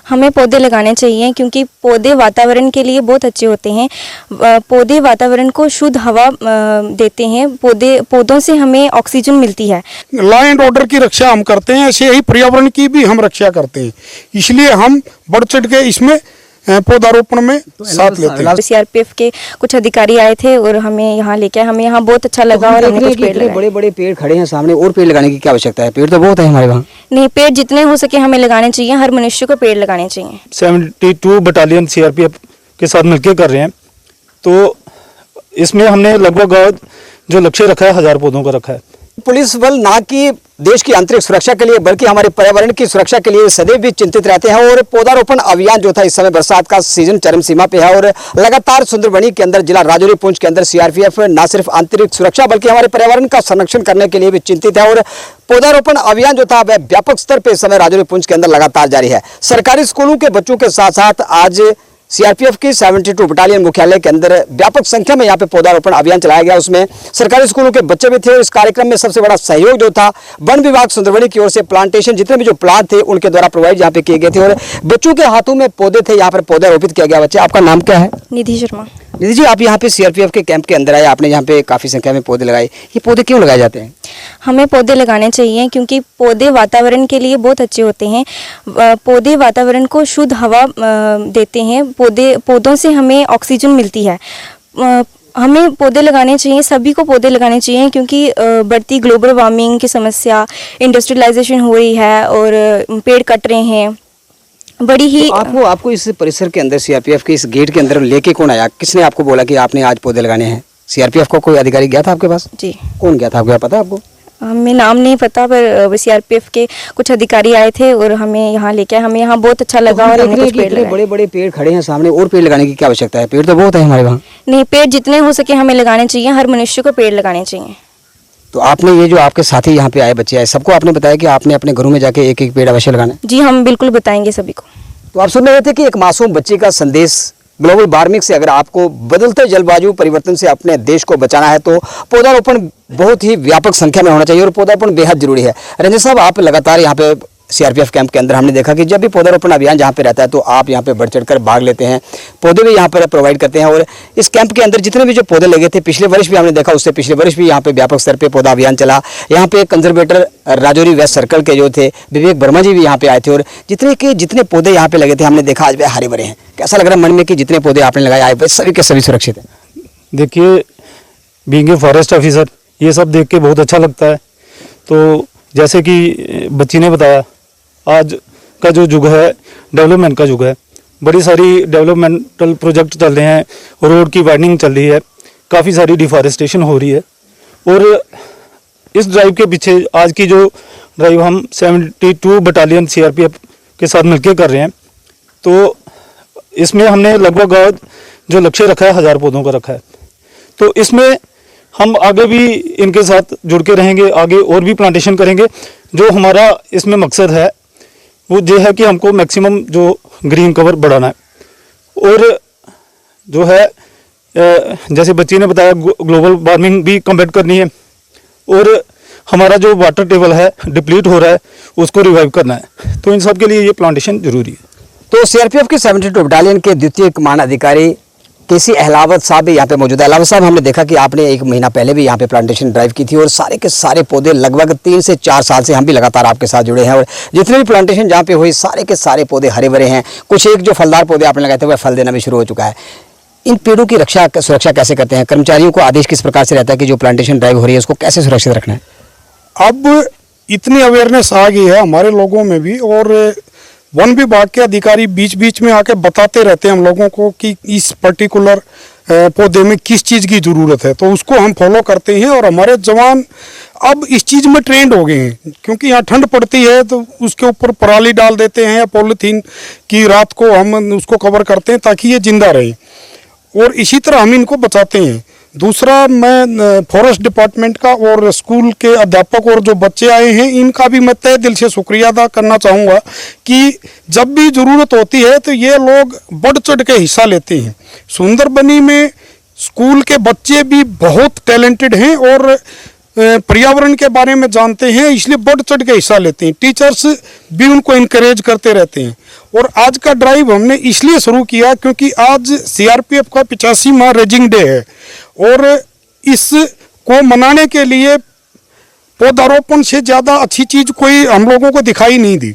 हमें पौधे लगाने चाहिए क्योंकि पौधे वातावरण के लिए बहुत अच्छे होते हैं। पौधे वातावरण को शुद्ध हवा देते हैं। पौधों से हमें ऑक्सीजन मिलती है। लॉ एंड ऑर्डर की रक्षा हम करते हैं, ऐसे ही पर्यावरण की भी हम रक्षा करते हैं। इसलिए हम बढ़ चढ़ के इसमें पौधारोपण में साथ लेते हैं। सीआरपीएफ के कुछ अधिकारी आए थे और हमें यहाँ लेके आए। हमें यहाँ बहुत अच्छा लगा और हमने कुछ पेड़ लगाए। बड़े बड़े पेड़ खड़े हैं सामने, और पेड़ लगाने की क्या आवश्यकता है? पेड़ तो बहुत है हमारे वहाँ। नहीं, पेड़ जितने हो सके हमें लगाने चाहिए। हर मनुष्य को पेड़ लगाने चाहिए। 72 बटालियन सीआरपीएफ के साथ मिलकर कर रहे हैं, तो इसमें हमने लगभग जो लक्ष्य रखा है 1000 पौधों का रखा है। पुलिस बल ना कि देश की आंतरिक सुरक्षा के लिए बल्कि हमारे पर्यावरण की सुरक्षा के लिए सदैव भी चिंतित रहते हैं। और पौधारोपण अभियान जो था, इस समय बरसात का सीजन चरम सीमा पे है और लगातार सुंदरबनी के अंदर, जिला राजौरी पुंछ के अंदर सीआरपीएफ न सिर्फ आंतरिक सुरक्षा बल्कि हमारे पर्यावरण का संरक्षण करने के लिए भी चिंतित है। और पौधारोपण अभियान जो था वह व्यापक स्तर पर इस समय राजौरी पुंछ के अंदर लगातार जारी है। सरकारी स्कूलों के बच्चों के साथ साथ आज सीआरपीएफ की 72 बटालियन मुख्यालय के अंदर व्यापक संख्या में यहाँ पे पौधारोपण अभियान चलाया गया। उसमें सरकारी स्कूलों के बच्चे भी थे और इस कार्यक्रम में सबसे बड़ा सहयोग जो था वन विभाग सुंदरबनी की ओर से प्लांटेशन जितने भी जो प्लांट थे उनके द्वारा प्रोवाइड यहाँ पे किए गए थे और बच्चों के हाथों में पौधे थे। यहाँ पर पौधे रोपित किया गया। बच्चे, आपका नाम क्या है? निधि शर्मा। निधि जी, आप यहाँ पे सीआरपीएफ के कैंप के अंदर आए, आपने यहाँ पे काफी संख्या में पौधे लगाए। ये पौधे क्यों लगाए जाते हैं? हमें पौधे लगाने चाहिए क्योंकि पौधे वातावरण के लिए बहुत अच्छे होते हैं। पौधे वातावरण को शुद्ध हवा देते हैं। पौधों से हमें ऑक्सीजन मिलती है। हमें पौधे लगाने चाहिए, सभी को पौधे लगाने चाहिए क्योंकि बढ़ती ग्लोबल वार्मिंग की समस्या, इंडस्ट्रियलाइजेशन हो रही है और पेड़ कट रहे हैं बड़ी ही। तो आपको इस परिसर के अंदर सीआरपीएफ के इस गेट के अंदर लेके कौन आया? किसने आपको बोला कि आपने आज पौधे लगाने हैं? सीआरपीएफ को कोई अधिकारी गया था आपके पास? जी। कौन गया था, आपको पता है? आपको हमें नाम नहीं पता, पर सीआरपीएफ के कुछ अधिकारी आए थे और हमें यहाँ लेके आए। हमें यहाँ बहुत अच्छा लगा और हमने कुछ पेड़ लगाए। बड़े बड़े पेड़ खड़े हैं सामने, और पेड़ लगाने की क्या आवश्यकता है? पेड़ तो बहुत है हमारे वहाँ। नहीं, पेड़ जितने हो सके हमें लगाने चाहिए। हर मनुष्य को पेड़ लगाने चाहिए। तो आपने ये जो आपके साथी यहाँ पे आए, बच्चे आए, सबको आपने बताया कि आपने अपने घरों में जाके एक एक पेड़ अवश्य लगाना है? जी, हम बिल्कुल बताएंगे सभी को। तो आप सुन रहे थे कि एक मासूम बच्चे का संदेश, ग्लोबल वार्मिंग से अगर आपको बदलते जलवायु परिवर्तन से अपने देश को बचाना है तो पौधारोपण बहुत ही व्यापक संख्या में होना चाहिए और पौधारोपण बेहद जरूरी है। रंजन साहब, आप लगातार यहाँ पे सीआरपीएफ कैंप के अंदर हमने देखा कि जब भी पौधारोपण अभियान जहाँ पे रहता है तो आप यहाँ पे बढ़ चढ़कर भाग लेते हैं, पौधे भी यहाँ पर प्रोवाइड करते हैं। और इस कैंप के अंदर जितने भी जो पौधे लगे थे, पिछले वर्ष भी हमने देखा, उससे पिछले वर्ष भी यहाँ पे व्यापक स्तर पे पौधा अभियान चला। यहाँ पे कंजर्वेटर राजौरी वेस्ट सर्कल के जो थे विवेक वर्मा जी भी यहाँ पे आए थे और जितने पौधे यहाँ पे लगे थे हमने देखा आज वे हरे भरे हैं। कैसा लग रहा है मन में कि जितने पौधे आपने लगाए आए सभी के सभी सुरक्षित हैं? देखिए, बीइंग ए फॉरेस्ट ऑफिसर ये सब देख के बहुत अच्छा लगता है। तो जैसे कि बच्ची ने बताया, आज का जो युग है डेवलपमेंट का युग है। बड़ी सारी डेवलपमेंटल प्रोजेक्ट चल रहे हैं, रोड की वाइडनिंग चल रही है, काफ़ी सारी डिफॉरेस्टेशन हो रही है। और इस ड्राइव के पीछे आज की जो ड्राइव हम 72 बटालियन सीआरपीएफ के साथ मिलकर कर रहे हैं, तो इसमें हमने लगभग जो लक्ष्य रखा है 1000 पौधों का रखा है। तो इसमें हम आगे भी इनके साथ जुड़ के रहेंगे, आगे और भी प्लांटेशन करेंगे। जो हमारा इसमें मकसद है वो ये है कि हमको मैक्सिमम जो ग्रीन कवर बढ़ाना है। और जो है जैसे बच्ची ने बताया, ग्लोबल वार्मिंग भी कम्बैट करनी है और हमारा जो वाटर टेबल है डिप्लीट हो रहा है उसको रिवाइव करना है। तो इन सब के लिए ये प्लांटेशन जरूरी है। तो सीआरपीएफ की 72 बटालियन के द्वितीय कमान अधिकारी केसी अहलावत साहब भी यहाँ पे मौजूद है। अहलावत साहब, हमने देखा कि आपने 1 महीना पहले भी यहाँ पे प्लांटेशन ड्राइव की थी और सारे के सारे पौधे लगभग 3 से 4 साल से हम भी लगातार आपके साथ जुड़े हैं और जितने भी प्लांटेशन जहाँ पे हुई सारे के सारे पौधे हरे भरे हैं। कुछ एक जो फलदार पौधे आपने लगाए थे वह फल देना भी शुरू हो चुका है। इन पेड़ों की सुरक्षा कैसे करते हैं? कर्मचारियों को आदेश किस प्रकार से रहता है कि जो प्लांटेशन ड्राइव हो रही है उसको कैसे सुरक्षित रखना है? अब इतनी अवेयरनेस आ गई है हमारे लोगों में भी और वन विभाग के अधिकारी बीच बीच में आके बताते रहते हैं हम लोगों को कि इस पर्टिकुलर पौधे में किस चीज़ की ज़रूरत है, तो उसको हम फॉलो करते हैं। और हमारे जवान अब इस चीज़ में ट्रेंड हो गए हैं क्योंकि यहाँ ठंड पड़ती है तो उसके ऊपर पराली डाल देते हैं या पॉलीथीन की रात को हम उसको कवर करते हैं ताकि ये जिंदा रहे और इसी तरह हम इनको बचाते हैं। दूसरा, मैं फॉरेस्ट डिपार्टमेंट का और स्कूल के अध्यापक और जो बच्चे आए हैं इनका भी मैं तहे दिल से शुक्रिया अदा करना चाहूँगा कि जब भी ज़रूरत होती है तो ये लोग बढ़ चढ़ के हिस्सा लेते हैं। सुंदरबनी में स्कूल के बच्चे भी बहुत टैलेंटेड हैं और पर्यावरण के बारे में जानते हैं, इसलिए बढ़ चढ़ के हिस्सा लेते हैं। टीचर्स भी उनको इनकरेज करते रहते हैं। और आज का ड्राइव हमने इसलिए शुरू किया क्योंकि आज सीआरपीएफ का 85वां रेजिंग डे है और इसको मनाने के लिए पौधारोपण से ज़्यादा अच्छी चीज़ कोई हम लोगों को दिखाई नहीं दी।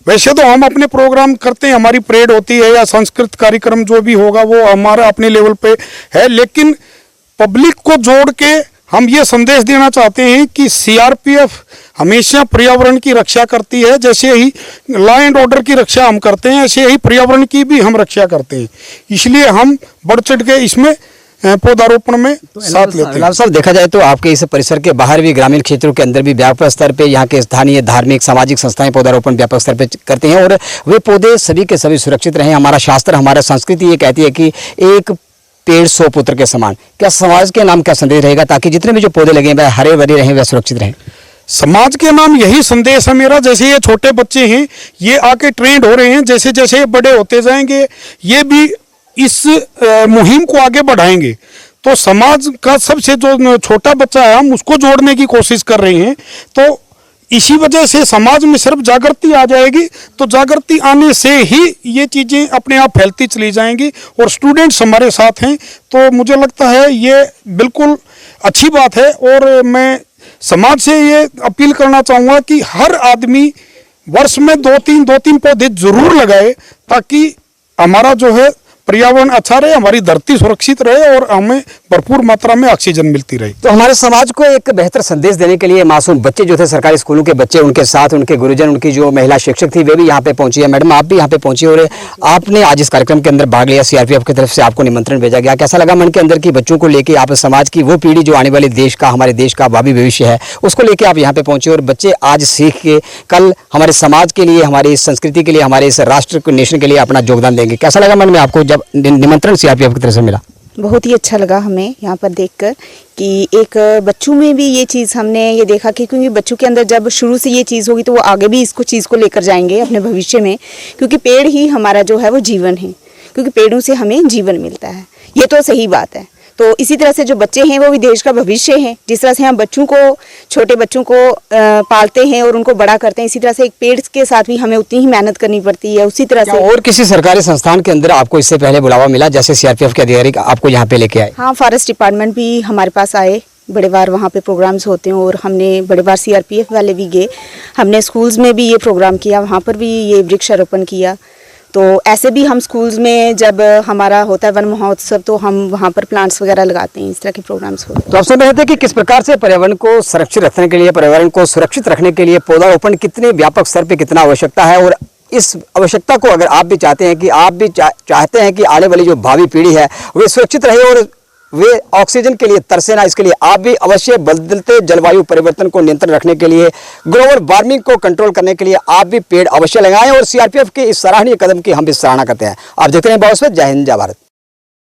वैसे तो हम अपने प्रोग्राम करते हैं, हमारी परेड होती है या सांस्कृतिक कार्यक्रम जो भी होगा वो हमारा अपने लेवल पे है, लेकिन पब्लिक को जोड़ के हम ये संदेश देना चाहते हैं कि सीआरपीएफ हमेशा पर्यावरण की रक्षा करती है। जैसे ही लॉ एंड ऑर्डर की रक्षा हम करते हैं, ऐसे ही पर्यावरण की भी हम रक्षा करते हैं। इसलिए हम बढ़ चढ़ के इसमें पौधारोपण में साथ लेते हैं। लाल साहब, देखा जाए तो आपके इस परिसर के बाहर भी, ग्रामीण क्षेत्रों के अंदर भी व्यापक स्तर पे यहाँ के स्थानीय धार्मिक सामाजिक संस्थाएं पौधारोपण व्यापक स्तर पे करते हैं और वे पौधे सभी के सभी सुरक्षित रहें। हमारा शास्त्र, हमारा संस्कृति ये कहती है कि एक पेड़ 100 पुत्र के समान। क्या समाज के नाम क्या संदेश रहेगा ताकि जितने भी जो पौधे लगे वह हरे भरे रहें, वह सुरक्षित रहें? समाज के नाम यही संदेश है मेरा। जैसे ये छोटे बच्चे हैं, ये आके ट्रेंड हो रहे हैं, जैसे जैसे बड़े होते जाएंगे ये भी इस मुहिम को आगे बढ़ाएंगे। तो समाज का सबसे जो छोटा बच्चा है हम उसको जोड़ने की कोशिश कर रहे हैं। तो इसी वजह से समाज में सिर्फ जागृति आ जाएगी, तो जागृति आने से ही ये चीज़ें अपने आप फैलती चली जाएंगी। और स्टूडेंट्स हमारे साथ हैं, तो मुझे लगता है ये बिल्कुल अच्छी बात है। और मैं समाज से ये अपील करना चाहूँगा कि हर आदमी वर्ष में 2-3 पौधे जरूर लगाए ताकि हमारा जो है पर्यावरण अच्छा रहे, हमारी धरती सुरक्षित रहे और हमें भरपूर मात्रा में ऑक्सीजन मिलती रहे। तो हमारे समाज को एक बेहतर संदेश देने के लिए मासूम बच्चे जो थे, सरकारी स्कूलों के बच्चे, उनके साथ उनके गुरुजन, उनकी जो महिला शिक्षक थी वे भी यहाँ पे पहुंची है। मैडम, आप भी यहाँ पे पहुंची और आपने आज इस कार्यक्रम के अंदर भाग लिया। सीआरपीएफ की तरफ से आपको निमंत्रण भेजा गया। कैसा लगा मन के अंदर की बच्चों को लेकर आप समाज की वो पीढ़ी जो आने वाले देश का, हमारे देश का भावी भविष्य है, उसको लेकर आप यहाँ पे पहुंचे और बच्चे आज सीख के कल हमारे समाज के लिए, हमारी इस संस्कृति के लिए, हमारे इस राष्ट्र नेशन के लिए अपना योगदान देंगे? कैसा लगा मन में आपको जब निमंत्रण सीआरपीएफ की तरफ से मिला? बहुत ही अच्छा लगा हमें यहाँ पर देखकर कि एक बच्चों में भी ये चीज़ हमने ये देखा कि क्योंकि बच्चों के अंदर जब शुरू से ये चीज़ होगी तो वो आगे भी इसको चीज़ को लेकर जाएंगे अपने भविष्य में, क्योंकि पेड़ ही हमारा जो है वो जीवन है, क्योंकि पेड़ों से हमें जीवन मिलता है। ये तो सही बात है। तो इसी तरह से जो बच्चे हैं वो भी देश का भविष्य है। जिस तरह से हम बच्चों को, छोटे बच्चों को पालते हैं और उनको बड़ा करते हैं, इसी तरह से एक पेड़ के साथ भी हमें उतनी ही मेहनत करनी पड़ती है। उसी तरह से और किसी सरकारी संस्थान के अंदर आपको इससे पहले बुलावा मिला जैसे सीआरपीएफ के अधिकारी आपको यहाँ पे लेके आए? हाँ, फॉरेस्ट डिपार्टमेंट भी हमारे पास आए, बड़े बार वहाँ पे प्रोग्राम्स होते हैं और हमने बड़े बार सीआरपीएफ वाले भी गए। हमने स्कूल्स में भी ये प्रोग्राम किया, वहाँ पर भी ये वृक्षारोपण किया। तो ऐसे भी हम स्कूल्स में जब हमारा होता है वन महोत्सव तो हम वहाँ पर प्लांट्स वगैरह लगाते हैं, इस तरह के प्रोग्राम्स होते हैं। तो आप सुन रहे थे कि किस प्रकार से पर्यावरण को सुरक्षित रखने के लिए, पर्यावरण को सुरक्षित रखने के लिए पौधारोपण कितने व्यापक स्तर पे कितना आवश्यकता है। और इस आवश्यकता को अगर आप भी चाहते हैं कि आप भी चाहते हैं कि आने वाली जो भावी पीढ़ी है वे सुरक्षित रहे और वे ऑक्सीजन के लिए तरसे ना, इसके लिए आप भी अवश्य बदलते जलवायु परिवर्तन को नियंत्रण रखने के लिए, ग्लोबल वार्मिंग को कंट्रोल करने के लिए आप भी पेड़ अवश्य लगाएं। और सीआरपीएफ के इस सराहनीय कदम की हम भी सराहना करते हैं। आप देखते हैं बावस्वत। जय हिंद, जय भारत।